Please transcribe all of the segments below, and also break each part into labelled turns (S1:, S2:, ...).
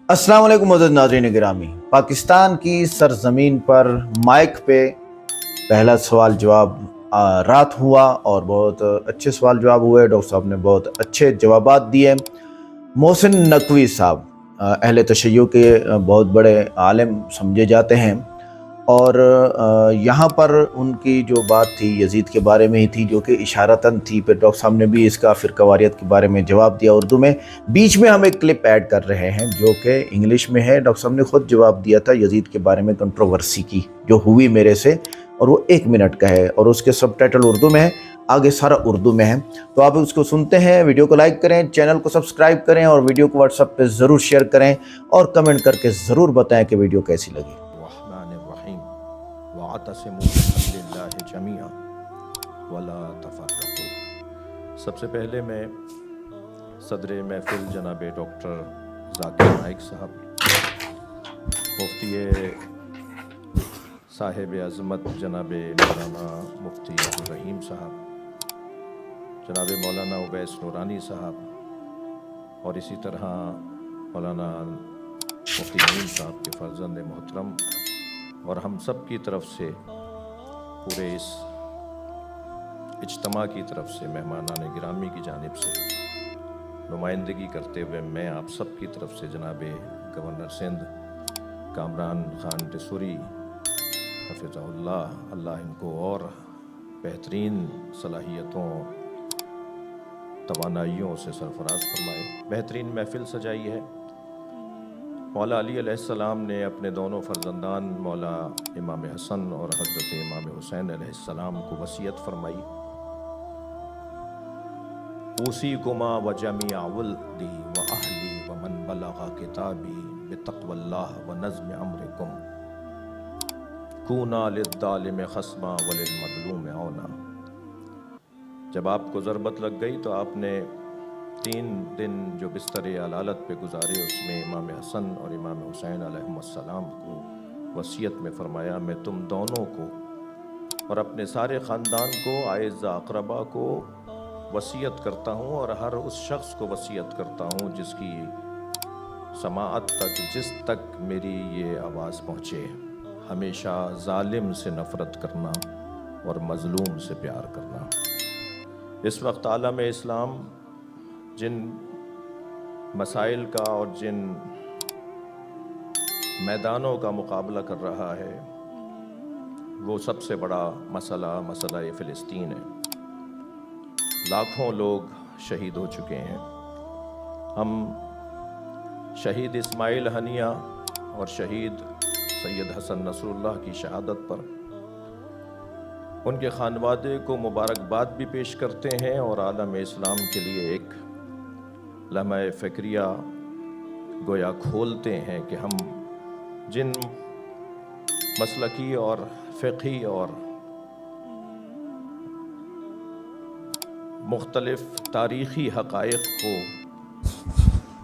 S1: अस्सलाम वालेकुम मोअज़्ज़ज़ नाज़रीन गिरामी। पाकिस्तान की सरज़मीन पर माइक पे पहला सवाल जवाब रात हुआ और बहुत अच्छे सवाल जवाब हुए। डॉक्टर साहब ने बहुत अच्छे जवाबात दिए। मोहसिन नकवी साहब अहले तशय्युअ के बहुत बड़े आलिम समझे जाते हैं और यहाँ पर उनकी जो बात थी यजीद के बारे में ही थी, जो कि इशारतन थी। फिर डॉक्टर साहब ने भी इसका फ़िरक़वारियत के बारे में जवाब दिया उर्दू में। बीच में हम एक क्लिप ऐड कर रहे हैं जो कि इंग्लिश में है। डॉक्टर साहब ने ख़ुद जवाब दिया था यजीद के बारे में कंट्रोवर्सी की जो हुई मेरे से, और वो 1 मिनट का है और उसके सबटाइटल उर्दू में है, आगे सारा उर्दू में है। तो आप उसको सुनते हैं। वीडियो को लाइक करें, चैनल को सब्सक्राइब करें और वीडियो को व्हाट्सएप पे ज़रूर शेयर करें और कमेंट करके ज़रूर बताएं कि वीडियो कैसी लगी।
S2: सबसे पहले मैं सदर महफिल जनाब डॉक्टर ज़ाकिर नाइक साहब, मुफ्ती साहिब अज़मत जनाब मौलाना मुफ्ती अब्दुल रहीम साहब, जनाब मौलाना उवैस नूरानी साहब और इसी तरह मौलाना मुफ्ती नईम साहब के फ़र्ज़ंद मोहतरम और हम सब की तरफ से, पूरे इस इज्तिमा की तरफ से, मेहमानान गिरामी की जानिब से नुमाइंदगी करते हुए मैं आप सब की तरफ से जनाब गवर्नर सिंध कामरान खान टिसूरी हफ़िज़हुल्लाह, अल्लाह इनको और बेहतरीन सलाहियतों तवानाइयों से सरफराज फरमाए। बेहतरीन महफिल सजाई है। मौला अली अलैहिस्सलाम ने अपने दोनों फ़र्जंदान मौला इमाम हसन और हज़रत इमाम हुसैन अलैहिस्सलाम को वसीयत फरमाई, ऊसीकुमा व जमीअ वल्दी व अहली व मन बलग़ किताबी बितक़वल्लाह व नज़्म अम्रिकुम कूना लिज़्ज़ालिम ख़स्मा व लिलमज़लूम औना। जब आपको ज़रबत लग गई तो आपने 3 दिन जो बिस्तर अलालत पे गुजारे, उसमें इमाम हसन और इमाम हुसैन अलैहिमुस्सलाम को वसीयत में फ़रमाया, मैं तुम दोनों को और अपने सारे ख़ानदान को, आइज़ा अक़रबा को वसीयत करता हूँ और हर उस शख्स को वसीयत करता हूँ जिसकी समाअत तक, जिस तक मेरी ये आवाज़ पहुँचे, हमेशा ज़ालिम से नफ़रत करना और मज़लूम से प्यार करना। इस वक्त आलम इस्लाम जिन मसाइल का और जिन मैदानों का मुकाबला कर रहा है, वो सबसे बड़ा मसला फ़िलिस्तीन है। लाखों लोग शहीद हो चुके हैं। हम शहीद इस्माइल हनिया और शहीद सैयद हसन नसरुल्लाह की शहादत पर उनके खानवादे को मुबारकबाद भी पेश करते हैं और आलम इस्लाम के लिए एक लम्हा फ़िक्रिया गोया खोलते हैं कि हम जिन मसलकी और फ़िक़ही और मुख्तलिफ़ तारीख़ी हक़ाइक़ को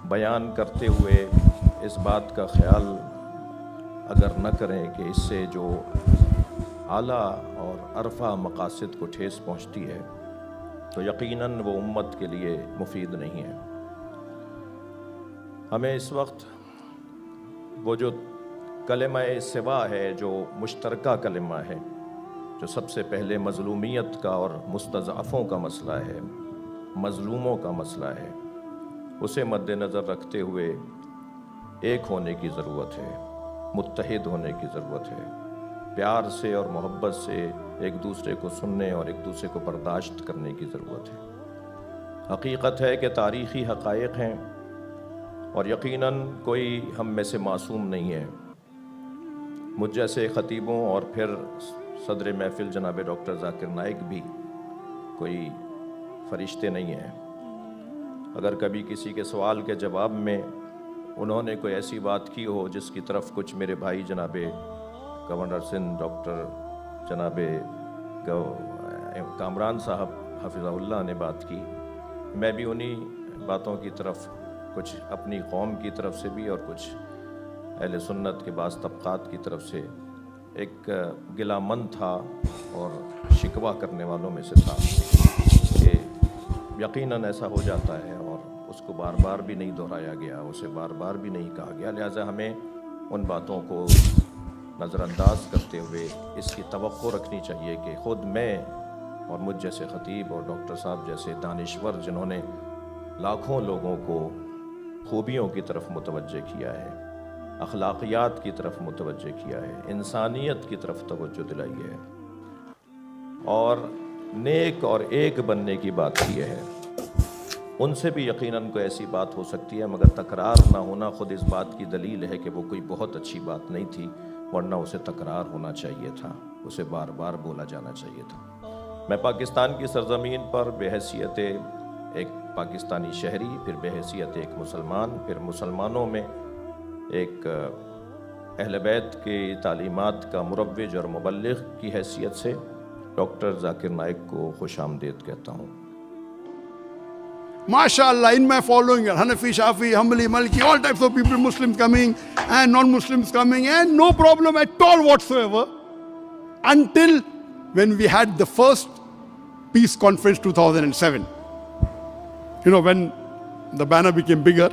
S2: बयान करते हुए इस बात का ख़याल अगर न करें कि इससे जो आला और अरफा मक़ासिद को ठेस पहुँचती है, तो यकीनन वो उम्मत के लिए मुफीद नहीं है। हमें इस वक्त वो जो कलिमा सिवा है, जो मुश्तरका कलिमा है, जो सबसे पहले मज़लूमियत का और मुस्तज़अफ़ों का मसला है, मज़लूमों का मसला है, उसे मद्देनज़र रखते हुए एक होने की ज़रूरत है, मुत्तहिद होने की ज़रूरत है, प्यार से और मोहब्बत से एक दूसरे को सुनने और एक दूसरे को बर्दाश्त करने की ज़रूरत है। हकीकत है कि तारीख़ी हक़ाइक़ हैं और यकीनन कोई हम में से मासूम नहीं है। मुझ जैसे ख़तीबों और फिर सदर महफिल जनाब डॉक्टर ज़ाकिर नाइक भी कोई फरिश्ते नहीं हैं। अगर कभी किसी के सवाल के जवाब में उन्होंने कोई ऐसी बात की हो जिसकी तरफ कुछ मेरे भाई जनाब गवर्नर सिंध डॉक्टर जनाब कामरान साहब हफ़िज़हुल्लाह ने बात की, मैं भी उन्हीं बातों की तरफ कुछ अपनी कौम की तरफ से भी और कुछ अहले सुन्नत के बाज़ तबक़ात की तरफ से एक गिलामंद था और शिकवा करने वालों में से था कि यकीनन ऐसा हो जाता है और اس کو بار بار بھی نہیں دہرایا گیا، اسے بار بار بھی نہیں کہا گیا، لہٰذا ہمیں ان باتوں کو نظر انداز کرتے ہوئے اس کی توقع رکھنی چاہیے کہ خود میں اور مجھ جیسے خطیب اور ڈاکٹر صاحب جیسے دانشور جنہوں نے لاکھوں لوگوں کو خوبیوں کی طرف متوجہ کیا ہے، اخلاقیات کی طرف متوجہ کیا ہے، انسانیت کی طرف توجہ دلائی ہے اور نیک اور ایک بننے کی بات کی ہے، ان سے بھی یقیناً کوئی ایسی بات ہو سکتی ہے، مگر تکرار نہ ہونا خود اس بات کی دلیل ہے کہ وہ کوئی بہت اچھی بات نہیں تھی، ورنہ اسے تکرار ہونا چاہیے تھا، اسے بار بار بولا جانا چاہیے تھا۔ میں پاکستان کی سرزمین پر بحیثیت ایک پاکستانی شہری، پھر بحیثیت ایک مسلمان، پھر مسلمانوں میں ایک اہل بیت کی تعلیمات کا مروج اور مبلغ کی حیثیت سے ڈاکٹر ذاکر نائک کو خوش آمدید کہتا ہوں۔
S3: MashaAllah, in my following are Hanafi, Shafi, Hanbali, Maliki, all types of people, Muslims coming and non-Muslims coming, and no problem at all whatsoever, until when we had the first peace conference 2007. You know, when the banner became bigger,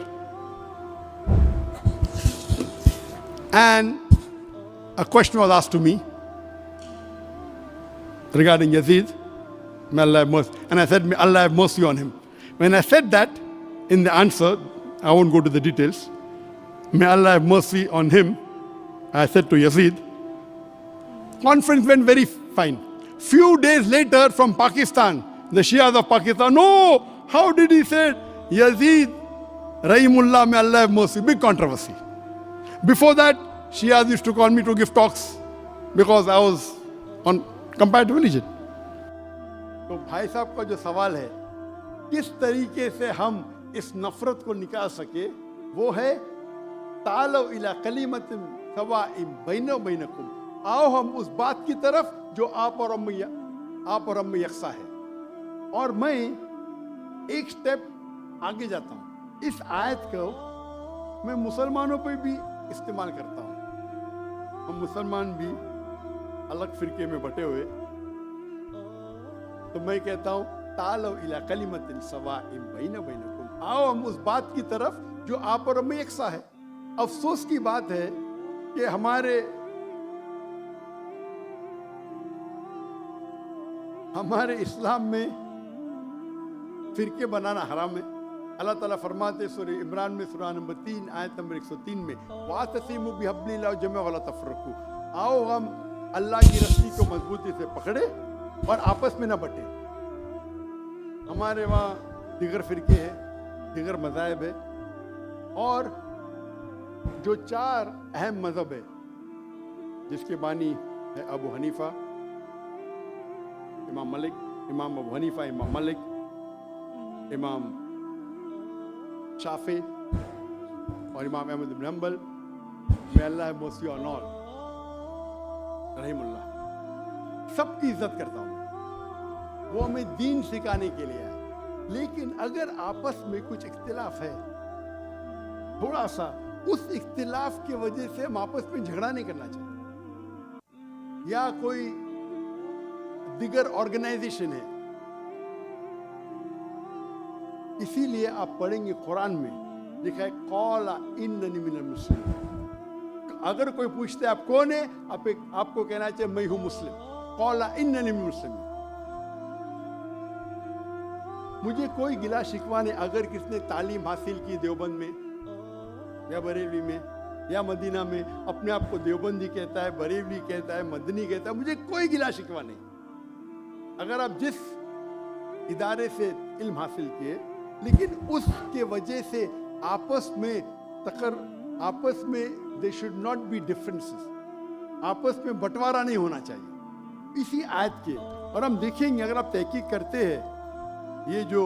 S3: and a question was asked to me regarding Yazid, may Allah have mercy, and I said, may Allah have mercy on him. When I said that, in the answer, I won't go to the details, may Allah have mercy on him, I said to Yazid, conference went very fine. Few days later from Pakistan, the Shias of Pakistan, no, how did he say Yazid, Rahimullah, may Allah have mercy, big controversy. Before that, Shias used to call me to give talks because I was on comparative religion. तो भाई साहब का जो सवाल है, किस तरीके से हम इस नफरत को निकाल सके, वो है तालो इला कलिमतिन सवाइम बैनो बैनकुम, आओ हम उस बात की तरफ जो आप और हम में यकसा है। और मैं एक स्टेप आगे जाता हूँ, इस आयत को मैं मुसलमानों पे भी इस्तेमाल करता हूँ। हम मुसलमान भी अलग फिरके में बटे हुए, तो मैं कहता हूँ तालो इला कलिमतिन सवाइम बैनो बैनकुम, आओ हम उस बात की तरफ जो आप और हम में यकसा है। अफसोस की बात है कि हमारे इस्लाम में फिरके बनाना हराम है। अल्लाह ताला फरमाते सूरह इमरान में सूरह नंबर 3 आयत नंबर 103 में, वातसिमु बिहब्लिल्लाहि जमीअन वला तफरकू, आओ हम अल्लाह की रस्सी को मजबूती से पकड़े और आपस में न बटे। हमारे वहाँ दिगर फिरके हैं, दिगर मज़ाहिब है, और जो 4 अहम मज़हब है जिसके बानी है अबू हनीफा, इमाम मलिक, इमाम अबू हनीफा, इमाम मलिक, इमाम शाफी और इमाम Ahmad ibn Hanbal, may Allah have mercy on all, रहीमुल्लाह, सबकी इज्जत करता हूँ। वो हमें दीन सिखाने के लिए है, लेकिन अगर आपस में कुछ इख्तिलाफ है थोड़ा सा, उस इख्तिलाफ की वजह से हम आपस में झगड़ा नहीं करना चाहिए। या कोई दिगर ऑर्गेनाइजेशन है, इसीलिए आप पढ़ेंगे कुरान में लिखा है कौला इन्ननी मिनल मुस्लिम। अगर कोई पूछते आप कौन है, आपको कहना चाहिए मैं हूं मुस्लिम, कौला इन्ननी मिनल मुस्लिम। मुझे कोई गिला शिकवा नहीं अगर किसने तालीम हासिल की देवबंद में या बरेली में या मदीना में, अपने आप को देवबंदी कहता है, बरेली कहता है, मदनी कहता है, मुझे कोई गिला शिकवा नहीं। अगर आप जिस इदारे से इल्म हासिल किए, लेकिन उसके वजह से आपस में they should not be differences, आपस में बंटवारा नहीं होना चाहिए इसी आयत के। और हम देखेंगे, अगर आप तहकीक करते हैं, ये जो